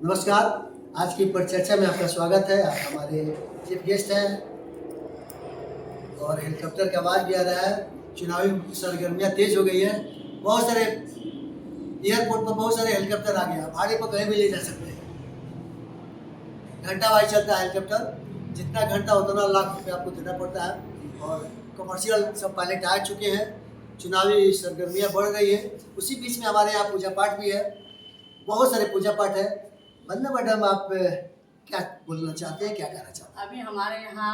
नमस्कार। आज की परिचर्चा में आपका स्वागत है। आप हमारे चीफ गेस्ट हैं और हेलीकॉप्टर की आवाज़ भी आ रहा है। चुनावी सरगर्मियाँ तेज हो गई है। बहुत सारे एयरपोर्ट पर बहुत सारे हेलीकॉप्टर आ गया, भाड़े पर कहीं भी ले जा सकते हैं। घंटा वाइज चलता है हेलीकॉप्टर, जितना घंटा उतना लाख रुपये आपको देना पड़ता है। और कमर्शियल सब पायलट आ चुके हैं। चुनावी सरगर्मियाँ बढ़ गई है। उसी बीच में हमारे यहाँ पूजा पाठ भी है, बहुत सारे पूजा पाठ है। वंदना मैडम, आप क्या बोलना चाहते हैं, क्या कहना चाहते हैं? अभी हमारे यहाँ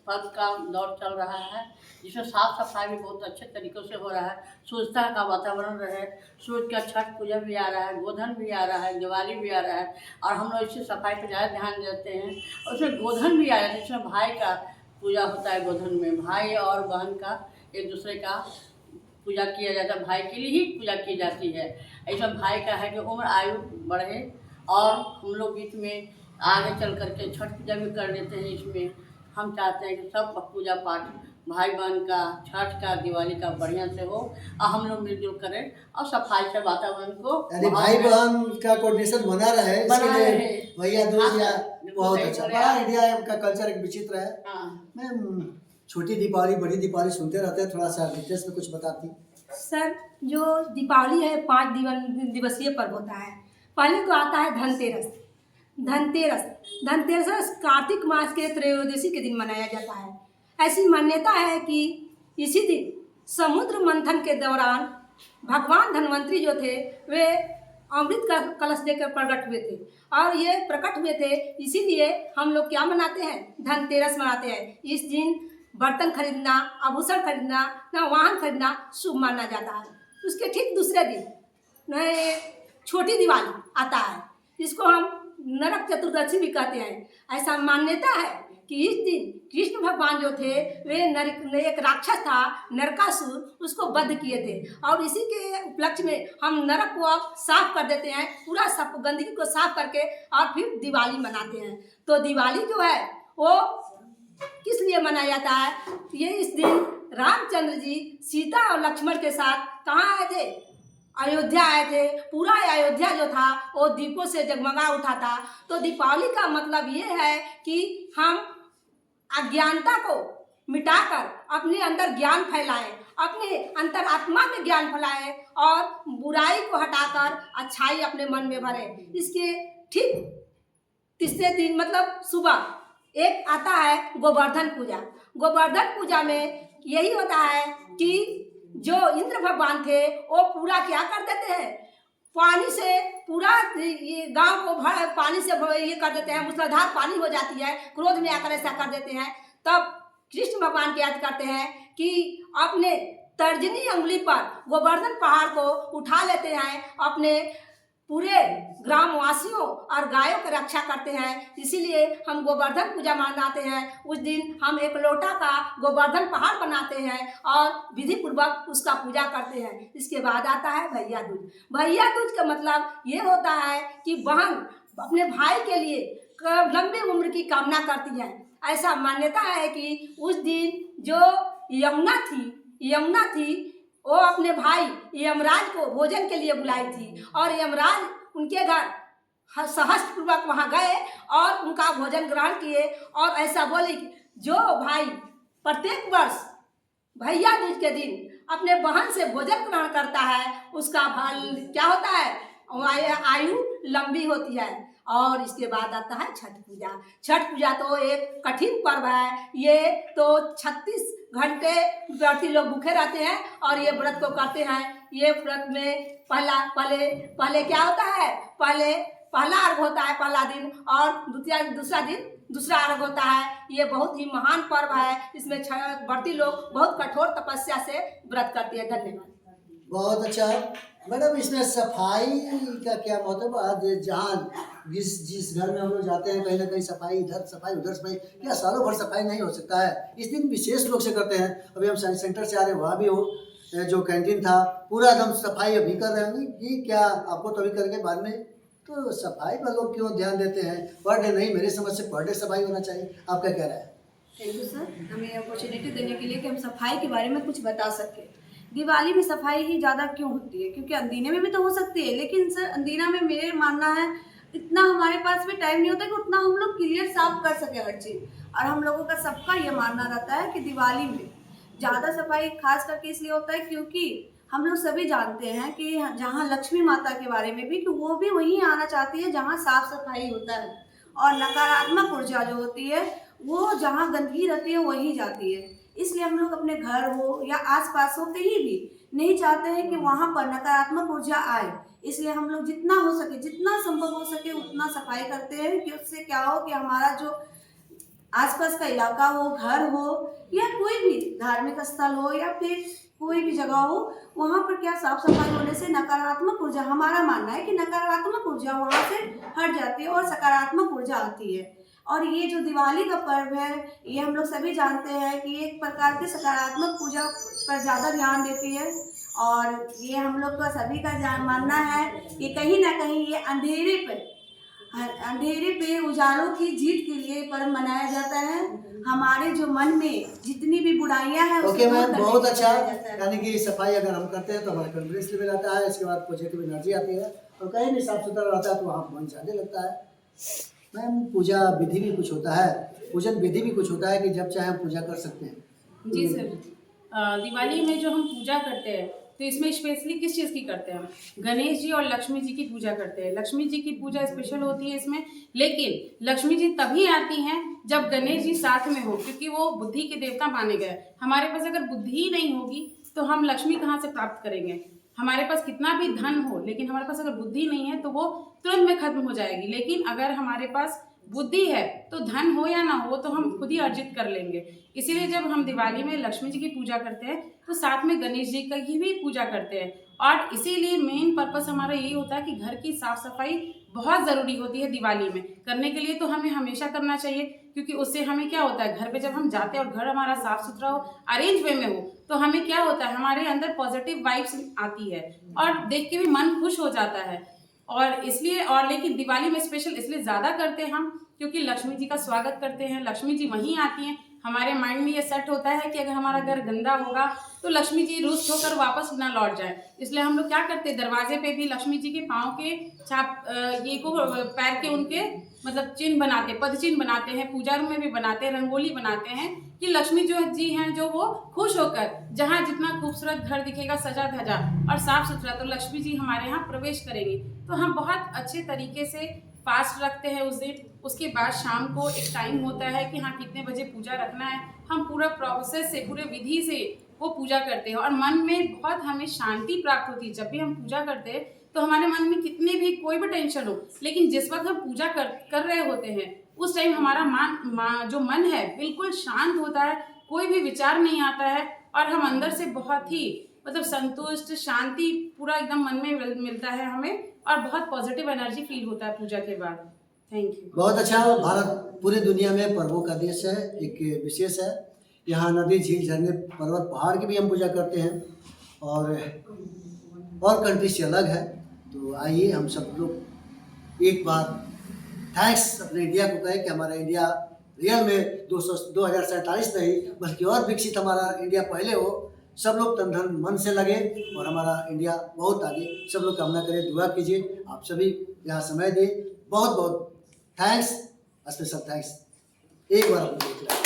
पर्व का दौर चल रहा है, जिसमें साफ सफाई भी बहुत अच्छे तरीक़ों से हो रहा है। स्वच्छता का वातावरण रहे, सूर्य का छठ पूजा भी आ रहा है, गोधन भी आ रहा है, दिवाली भी आ रहा है और हम लोग इससे सफाई पर ज़्यादा ध्यान देते हैं। और उसमें गोधन भी आ रहा है, जिसमें भाई का पूजा होता है। गोधन में भाई और बहन का एक दूसरे का पूजा किया जाता है, भाई के लिए ही पूजा की जाती है। ऐसा भाई का है कि उम्र आयु बढ़े और हम लोग बीच में आगे चल करके छठ पूजा भी कर लेते हैं। इसमें हम चाहते हैं कि सब पूजा पाठ भाई बहन का, छठ का, दिवाली का बढ़िया से हो और हम लोग मिलजुल करें और सफाई से वातावरण को यानी भाई बहन का कोऑर्डिनेशन बना रहे, इसके लिए भैया दूज या बहुत अच्छा। बड़ा इंडिया का कल्चर एक विचित्र है। मैम, छोटी दीपावली बड़ी दीपावली सुनते रहते हैं, थोड़ा सा डिटेल्स में कुछ बताती। सर, जो दीपावली है 5 दिवसीय पर्व होता है। पहले तो आता है धनतेरस। धनतेरस कार्तिक मास के त्रयोदशी के दिन मनाया जाता है। ऐसी मान्यता है कि इसी दिन समुद्र मंथन के दौरान भगवान धन्वंतरी जो थे वे अमृत का कलश लेकर प्रकट हुए थे और ये प्रकट हुए थे। इसीलिए हम लोग क्या मनाते हैं, धनतेरस मनाते हैं। इस दिन बर्तन खरीदना, आभूषण खरीदना, वाहन खरीदना शुभ माना जाता है। उसके ठीक दूसरे दिन छोटी दिवाली आता है, जिसको हम नरक चतुर्दशी भी कहते हैं। ऐसा मान्यता है कि इस दिन कृष्ण भगवान जो थे वे एक राक्षस था नरकासुर, उसको वध किए थे और इसी के उपलक्ष्य में हम नरक को अब साफ कर देते हैं, पूरा सब गंदगी को साफ करके और फिर दिवाली मनाते हैं। तो दिवाली जो है वो किस लिए मनाया जाता है? ये इस दिन रामचंद्र जी सीता और लक्ष्मण के साथ कहाँ आए थे? अयोध्या आए थे। पूरा अयोध्या जो था वो दीपों से जगमगा उठा था। तो दीपावली का मतलब ये है कि हम अज्ञानता को मिटाकर अपने अंदर ज्ञान फैलाएं, अपने अंतरात्मा में ज्ञान फैलाएं और बुराई को हटाकर अच्छाई अपने मन में भरें। इसके ठीक तीसरे दिन मतलब सुबह एक आता है गोवर्धन पूजा। गोवर्धन पूजा में यही होता है कि जो इंद्र भगवान थे वो पूरा क्या कर देते हैं, पानी से पूरा ये गांव को भर पानी से ये कर देते हैं, मूसलाधार पानी हो जाती है। क्रोध में आकर ऐसा कर देते हैं। तब कृष्ण भगवान की याद करते हैं कि अपने तर्जनी उंगली पर गोवर्धन पहाड़ को उठा लेते हैं, अपने पूरे ग्रामवासियों और गायों की रक्षा करते हैं। इसीलिए हम गोवर्धन पूजा मनाते हैं। उस दिन हम एक लोटा का गोवर्धन पहाड़ बनाते हैं और विधि पूर्वक उसका पूजा करते हैं। इसके बाद आता है भैया दूज। भैया दूज का मतलब ये होता है कि बहन अपने भाई के लिए लंबी उम्र की कामना करती है। ऐसा मान्यता है कि उस दिन जो यमुना थी वो अपने भाई यमराज को भोजन के लिए बुलाई थी और यमराज उनके घर सहस्त्रपूर्वक वहाँ गए और उनका भोजन ग्रहण किए और ऐसा बोले कि जो भाई प्रत्येक वर्ष भैया दूज के दिन अपने बहन से भोजन ग्रहण करता है उसका फल क्या होता है, आयु लंबी होती है। और इसके बाद आता है छठ पूजा। छठ पूजा तो एक कठिन पर्व है। ये तो 36 घंटे व्रती लोग भूखे रहते हैं और ये व्रत को करते हैं। ये व्रत में पहले क्या होता है, पहला अर्घ होता है पहला दिन और दूसरा दिन दूसरा अर्घ होता है। ये बहुत ही महान पर्व है। इसमें व्रती लोग बहुत कठोर तपस्या से व्रत करते हैं। धन्यवाद। बहुत अच्छा मैडम, इसमें सफाई का क्या मतलब? आज जहाँ जिस घर में हम लोग जाते हैं कहीं ना कहीं सफाई, इधर सफाई उधर सफाई, क्या सालों भर सफाई नहीं हो सकता है? इस दिन विशेष रूप से करते हैं। अभी हम साइंस सेंटर से आ रहे हैं, वहाँ भी हो जो कैंटीन था पूरा एकदम सफाई अभी कर रहे होंगे कि क्या आपको तो अभी करके बाद में? तो सफाई पर लोग क्यों ध्यान देते हैं? पर डे नहीं, मेरे समझ से पर डे सफाई होना चाहिए। आपका क्या राय है? थैंक यू सर, हमें अपॉर्चुनिटी देने के लिए कि हम सफाई के बारे में कुछ बता सकें। दिवाली में सफाई ही ज़्यादा क्यों होती है? क्योंकि अंदीने में भी तो हो सकती है, लेकिन सर अंदीना में मेरे मानना है इतना हमारे पास भी टाइम नहीं होता कि उतना हम लोग क्लियर साफ कर सके हर चीज़। और हम लोगों का सबका ये मानना रहता है कि दिवाली में ज़्यादा सफाई खास करके इसलिए होता है क्योंकि हम लोग सभी जानते हैं कि जहाँ लक्ष्मी माता के बारे में भी, कि वो भी वहीं आना चाहती है जहाँ साफ सफाई होता है, और नकारात्मक ऊर्जा जो होती है वो जहाँ गंदगी रहती है वहीं जाती है। इसलिए हम लोग अपने घर हो या आसपास हो कहीं भी नहीं चाहते हैं कि वहाँ पर नकारात्मक ऊर्जा आए। इसलिए हम लोग जितना हो सके, जितना संभव हो सके उतना सफाई करते हैं कि उससे क्या हो कि हमारा जो आसपास का इलाका हो, घर हो या कोई भी धार्मिक स्थल हो या फिर कोई भी जगह हो, वहाँ पर क्या साफ सफाई होने से नकारात्मक ऊर्जा, हमारा मानना है कि नकारात्मक ऊर्जा वहाँ से हट जाती है और सकारात्मक ऊर्जा आती है। और ये जो दिवाली का पर्व है, ये हम लोग सभी जानते हैं कि एक प्रकार की सकारात्मक ऊर्जा पर ज़्यादा ध्यान देती है। और ये हम लोग का सभी का मानना है कि कहीं ना कहीं ये अंधेरे पे उजालों की जीत के लिए पर्व मनाया जाता है। हमारे जो मन में जितनी भी बुराइयां हैं ओके मैम, बहुत करने के लिए अच्छा। मनाया जाता है। यानी कि सफाई अगर हम करते हैं तो हमारा कॉन्फिडेंस लेवल आता है, इसके बाद पॉजिटिव एनर्जी आती है, और कहीं भी साफ सुथरा रहता है तो वहाँ मन ज्यादा लगता है। मैम, पूजा विधि भी कुछ होता है, पूजन विधि भी कुछ होता है कि जब चाहे हम पूजा कर सकते हैं। जी सर, दिवाली में जो हम पूजा करते हैं तो इसमें स्पेशली किस चीज़ की करते हैं हम? गणेश जी और लक्ष्मी जी की पूजा करते हैं। लक्ष्मी जी की पूजा स्पेशल होती है इसमें, लेकिन लक्ष्मी जी तभी आती हैं जब गणेश जी साथ में हो, क्योंकि वो बुद्धि के देवता माने गए। हमारे पास अगर बुद्धि ही नहीं होगी तो हम लक्ष्मी कहाँ से प्राप्त करेंगे? हमारे पास कितना भी धन हो, लेकिन हमारे पास अगर बुद्धि नहीं है तो वो तुरंत में खत्म हो जाएगी। लेकिन अगर हमारे पास बुद्धि है तो धन हो या ना हो तो हम खुद ही अर्जित कर लेंगे। इसीलिए जब हम दिवाली में लक्ष्मी जी की पूजा करते हैं तो साथ में गणेश जी की भी पूजा करते हैं। और इसीलिए मेन पर्पस हमारा यही होता है कि घर की साफ सफाई बहुत ज़रूरी होती है दिवाली में। करने के लिए तो हमें हमेशा करना चाहिए, क्योंकि उससे हमें क्या होता है, घर पे जब हम जाते हैं और घर हमारा साफ सुथरा हो, अरेंज वे में हो, तो हमें क्या होता है, हमारे अंदर पॉजिटिव वाइब्स आती है और देख के भी मन खुश हो जाता है। और इसलिए, और लेकिन दिवाली में स्पेशल इसलिए ज़्यादा करते हैं हम क्योंकि लक्ष्मी जी का स्वागत करते हैं। लक्ष्मी जी वहीं आती हैं। हमारे माइंड में ये सेट होता है कि अगर हमारा घर गंदा होगा तो लक्ष्मी जी रुष्ट होकर वापस ना लौट जाए। इसलिए हम लोग क्या करते हैं, दरवाजे पे भी लक्ष्मी जी के पाँव के छाप, ये को पैर के उनके मतलब चिन्ह बनाते, पद चिन्ह बनाते हैं। पूजा रूम में भी बनाते हैं, रंगोली बनाते हैं कि लक्ष्मी जो जी हैं जो वो खुश होकर, जहाँ जितना खूबसूरत घर दिखेगा सजा धजा और साफ सुथरा, तो लक्ष्मी जी हमारे यहाँ प्रवेश करेंगी। तो हम बहुत अच्छे तरीके से फास्ट रखते हैं उस दिन। उसके बाद शाम को एक टाइम होता है कि हाँ कितने बजे पूजा रखना है। हम पूरा प्रोसेस से, पूरे विधि से वो पूजा करते हैं और मन में बहुत हमें शांति प्राप्त होती है। जब भी हम पूजा करते हैं तो हमारे मन में कितने भी कोई भी टेंशन हो, लेकिन जिस वक्त हम पूजा कर रहे होते हैं उस टाइम हमारा जो मन है बिल्कुल शांत होता है, कोई भी विचार नहीं आता है और हम अंदर से बहुत ही मतलब संतुष्ट, शांति पूरा एकदम मन में मिलता है हमें और बहुत पॉजिटिव एनर्जी फील होता है पूजा के बाद। Thank you. बहुत अच्छा। भारत पूरी दुनिया में पर्वों का देश है, एक विशेष है। यहाँ नदी, झील, झरने, पर्वत, पहाड़ की भी हम पूजा करते हैं और कंट्री से अलग है। तो आइए हम सब लोग एक बार थैंक्स अपने इंडिया को कहें कि हमारा इंडिया रियल में 2047 नहीं बल्कि और विकसित हमारा इंडिया पहले हो। सब लोग तन धन मन से लगे और हमारा इंडिया बहुत आगे। सब लोग कामना करें, दुआ कीजिए। आप सभी यहाँ समय दिए, बहुत बहुत थैंक्स, स्पेशल थैंक्स। एक बार अपने देख लें।